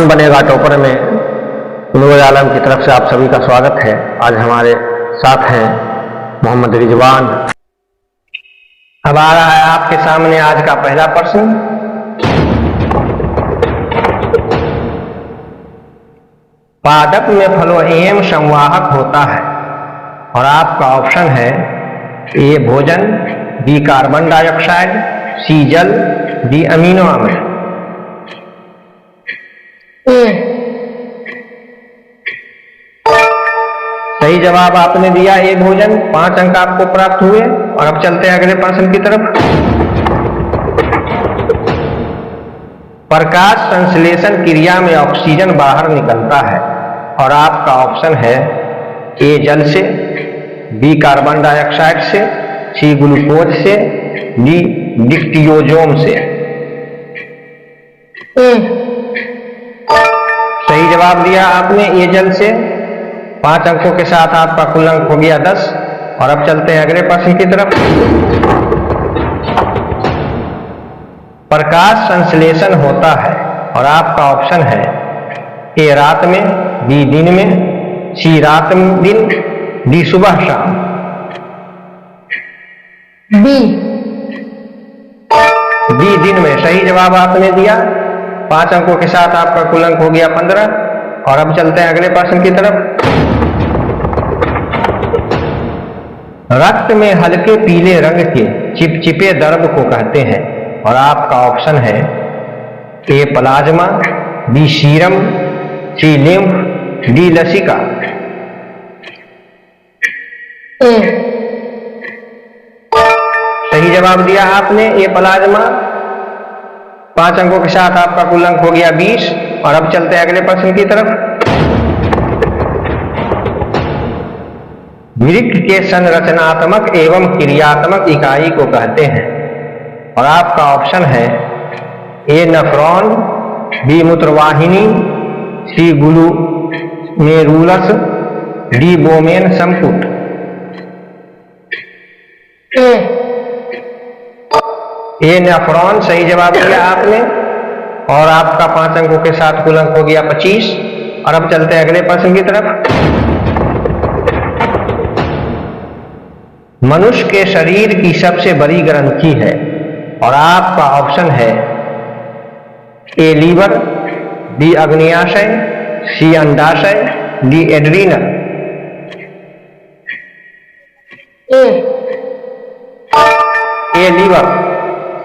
कौन बनेगा टॉपर में नूर आलम की तरफ से आप सभी का स्वागत है। आज हमारे साथ हैं मोहम्मद रिजवान। अब आ रहा है आपके सामने आज का पहला प्रश्न। पादप में फ्लोएम संवाहक होता है और आपका ऑप्शन है ए भोजन, बी कार्बन डाइऑक्साइड, सी जल, डी अमीनो अम्ल। सही जवाब आपने दिया ए भोजन। 5 अंक आपको प्राप्त हुए। और अब चलते हैं अगले प्रश्न की तरफ। प्रकाश संश्लेषण क्रिया में ऑक्सीजन बाहर निकलता है और आपका ऑप्शन है ए जल से, बी कार्बन डाइऑक्साइड से, सी ग्लूकोज से, डी डिक्टियोजोम से। सही जवाब दिया आपने ए जल से। 5 अंकों के साथ आपका कुल अंक हो गया 10। और अब चलते हैं अगले प्रश्न की तरफ। प्रकाश संश्लेषण होता है और आपका ऑप्शन है ए रात में, बी दिन में, सी रात दिन, डी सुबह शाम। डी दिन में सही जवाब आपने दिया। 5 अंकों के साथ आपका कुल अंक हो गया 15। और अब चलते हैं अगले प्रश्न की तरफ। रक्त में हल्के पीले रंग के चिपचिपे द्रव को कहते हैं और आपका ऑप्शन है ए प्लाज्मा, बी सीरम, सी लिम्फ, डी लसिका। सही जवाब दिया आपने ए प्लाज्मा। 5 अंकों के साथ आपका कुल अंक हो गया 20। और अब चलते हैं अगले प्रश्न की तरफ। वृक्क के संरचनात्मक एवं क्रियात्मक इकाई को कहते हैं और आपका ऑप्शन है ए नेफ्रॉन, बी मूत्रवाहिनी, सी ग्लूमेरुलस, डी बोमेन संपुट। ए नेफ्रॉन सही जवाब दिया आपने। और आपका 5 अंकों के साथ कुल अंक हो गया 25। और अब चलते हैं अगले प्रश्न की तरफ। मनुष्य के शरीर की सबसे बड़ी ग्रंथि है और आपका ऑप्शन है ए लीवर, बी अग्न्याशय, सी अंडाशय, डी एड्रीनल। ए लीवर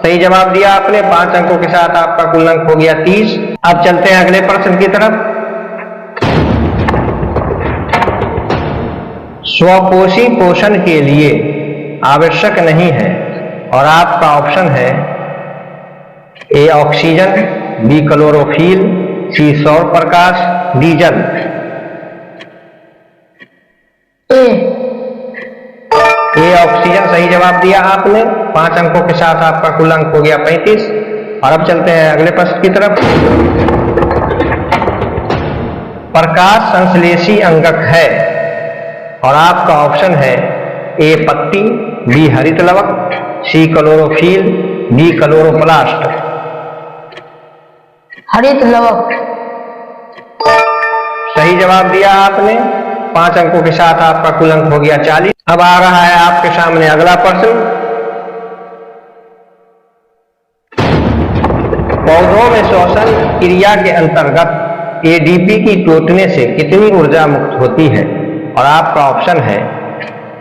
सही जवाब दिया आपने। 5 अंकों के साथ आपका कुल अंक हो गया 30। अब चलते हैं अगले प्रश्न की तरफ। स्वपोषी पोषण के लिए आवश्यक नहीं है और आपका ऑप्शन है ए ऑक्सीजन, बी क्लोरोफिल, सी सौर प्रकाश, डी जल। ए ऑक्सीजन सही जवाब दिया आपने। 5 अंकों के साथ आपका कुल अंक हो गया 35। और अब चलते हैं अगले प्रश्न की तरफ। प्रकाश संश्लेषी अंगक है और आपका ऑप्शन है ए पत्ती, बी हरित लवक, सी क्लोरोफिल, डी क्लोरोप्लास्ट। हरित लवक सही जवाब दिया आपने। 5 अंकों के साथ आपका कुल अंक हो गया 40। अब आ रहा है आपके सामने अगला प्रश्न। पौधों में श्वसन क्रिया के अंतर्गत एडीपी की टूटने से कितनी ऊर्जा मुक्त होती है और आपका ऑप्शन है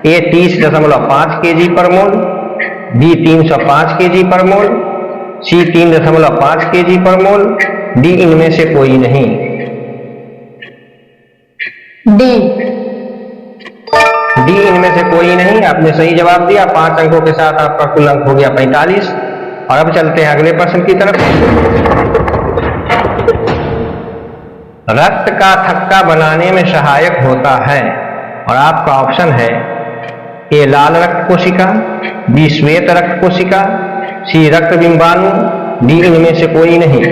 ए 30.5 kg पर मोल, बी 305 kg पर मोल, सी 3.5 kg पर मोल, डी इनमें से कोई नहीं। डी इनमें से कोई नहीं आपने सही जवाब दिया। 5 अंकों के साथ आपका कुल अंक हो गया 45। और अब चलते हैं अगले प्रश्न की तरफ। रक्त का थक्का बनाने में सहायक होता है और आपका ऑप्शन है ए लाल रक्त कोशिका, बी श्वेत रक्त कोशिका, सी रक्त बिंबाणु, डी इनमें से कोई नहीं।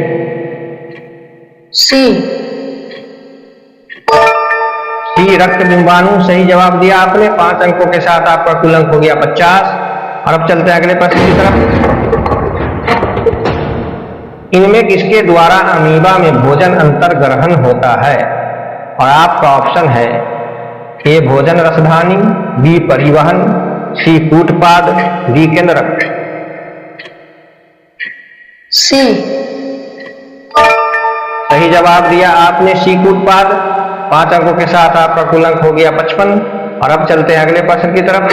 सी रक्त बिंबाणु सही जवाब दिया आपने। 5 अंकों के साथ आपका कुल अंक हो गया 50। और अब चलते हैं अगले प्रश्न की तरफ। इनमें किसके द्वारा अमीबा में भोजन अंतर ग्रहण होता है? और आपका ऑप्शन है ए भोजन रसधानी, बी परिवहन, सी कूटपाद, डी केंद्रक। सी। सही जवाब दिया आपने, सी कूटपाद। 5 अंकों के साथ आपका कुल अंक हो गया 55। और अब चलते हैं अगले प्रश्न की तरफ।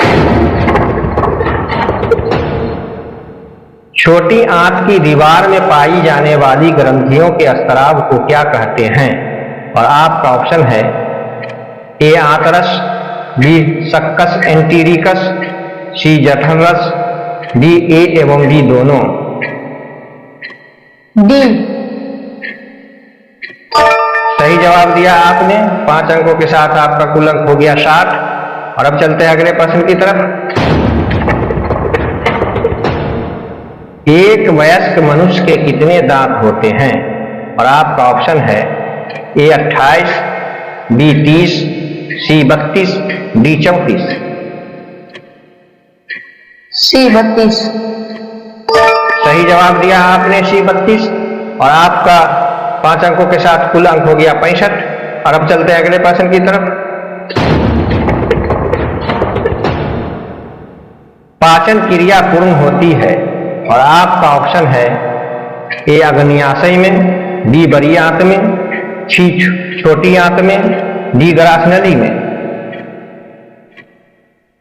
छोटी आंत की दीवार में पाई जाने वाली ग्रंथियों के स्त्राव को क्या कहते हैं? और आपका ऑप्शन है ए आंतरस, बी सक्कस एंटीरिकस, सी जठररस, डी ए एवं बी दोनों। डी। सही जवाब दिया आपने। 5 अंकों के साथ आपका कुल अंक हो गया 60। और अब चलते हैं अगले प्रश्न की तरफ। एक वयस्क मनुष्य के कितने दांत होते हैं? और आपका ऑप्शन है ए 28, बी 30, सी 32, डी 34। सी 32। सही जवाब दिया आपने, सी 32। और आपका 5 अंकों के साथ कुल अंक हो गया 65। और अब चलते हैं अगले प्रश्न की तरफ। पाचन क्रिया पूर्ण होती है। और आपका ऑप्शन है ए अग्न्याशय में, बी बड़ी आंत में, सी छोटी आंत में, डी ग्रास नली में।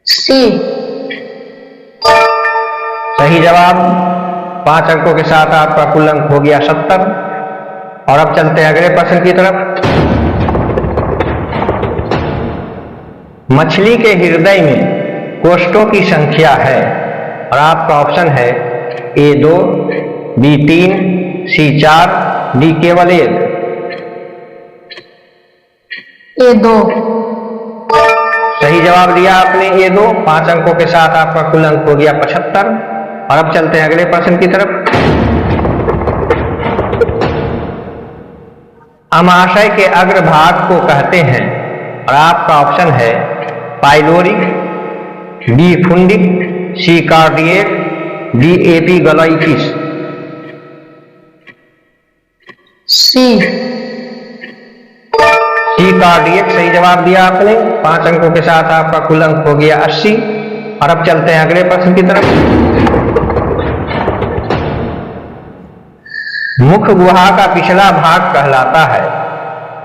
सी। सही जवाब। 5 अंकों के साथ आपका कुल अंक हो गया 70। और अब चलते हैं अगले प्रश्न की तरफ। मछली के हृदय में कोष्ठों की संख्या है। और आपका ऑप्शन है ए 2, बी 3, सी 4, डी केवल 1। ए 2। सही जवाब दिया आपने, ए 2। 5 अंकों के साथ आपका कुल अंक हो गया 75। और अब चलते हैं अगले प्रश्न की तरफ। अमाशय के अग्रभाग को कहते हैं। और आपका ऑप्शन है पाइलोरिक, बी फुंडिक, सी कार्डियक, डी एपिगलोइकिस। सी। सी कार्डियक। सही जवाब दिया आपने। 5 अंकों के साथ आपका कुल अंक हो गया 80। और अब चलते हैं अगले प्रश्न की तरफ। मुख गुहा का पिछला भाग कहलाता है।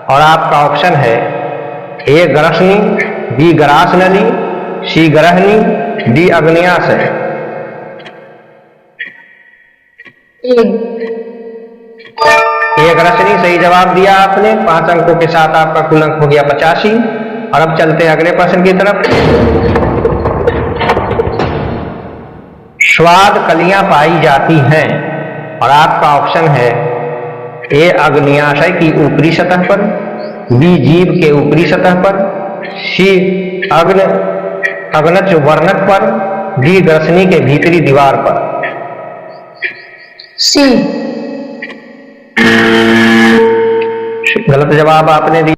और आपका ऑप्शन है ए ग्रसनी, बी ग्रास नली, सी ग्रहणी, डी अग्न्याशय। एक रचनी। सही जवाब दिया आपने। 5 अंकों के साथ आपका कुल अंक हो गया 85। और अब चलते हैं अगले प्रश्न की तरफ। स्वाद कलियां पाई जाती हैं। और आपका ऑप्शन है ए अग्न्याशय की ऊपरी सतह पर, बी जीभ के ऊपरी सतह पर, सी अग्नज वर्णक पर, डी ग्रसनी के भीतरी दीवार पर। सी। गलत जवाब आपने दिया,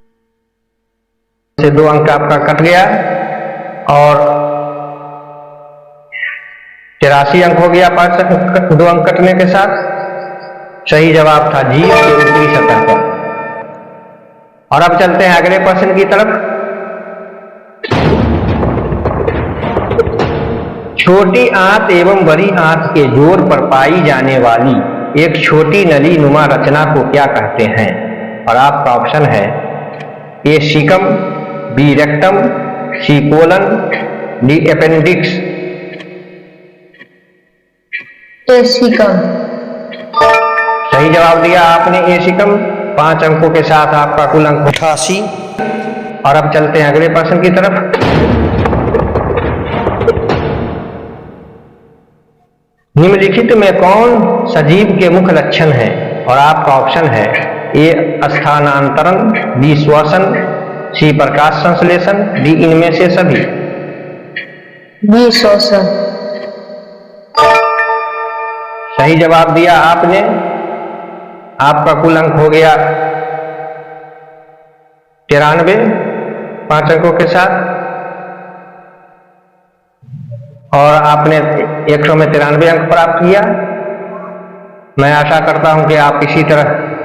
से 2 अंक आपका कट गया। और 83 अंक हो गया 2 अंक कटने के साथ। सही जवाब था जीभ के ऊपरी सतह पर। और अब चलते हैं अगले प्रश्न की तरफ। छोटी आंत एवं बड़ी आंत के जोड़ पर पाई जाने वाली एक छोटी नली नुमा रचना को क्या कहते हैं? और आपका ऑप्शन है ए सीकम, बी रेक्टम, सी कोलन, डी अपेंडिक्स। ए सीकम। सही जवाब दिया आपने, ए सीकम। 5 अंकों के साथ आपका कुल अंक 88। और अब चलते हैं अगले प्रश्न की तरफ। निम्नलिखित में कौन सजीव के मुख्य लक्षण है? और आपका ऑप्शन है ए स्थानांतरण, बी श्वसन, सी प्रकाश संश्लेषण, डी इनमें से सभी। बी श्वसन। सही जवाब दिया आपने। आपका कुल अंक हो गया 93 5 अंकों के साथ। और आपने 100 में 93 अंक प्राप्त किया। मैं आशा करता हूं कि आप इसी तरह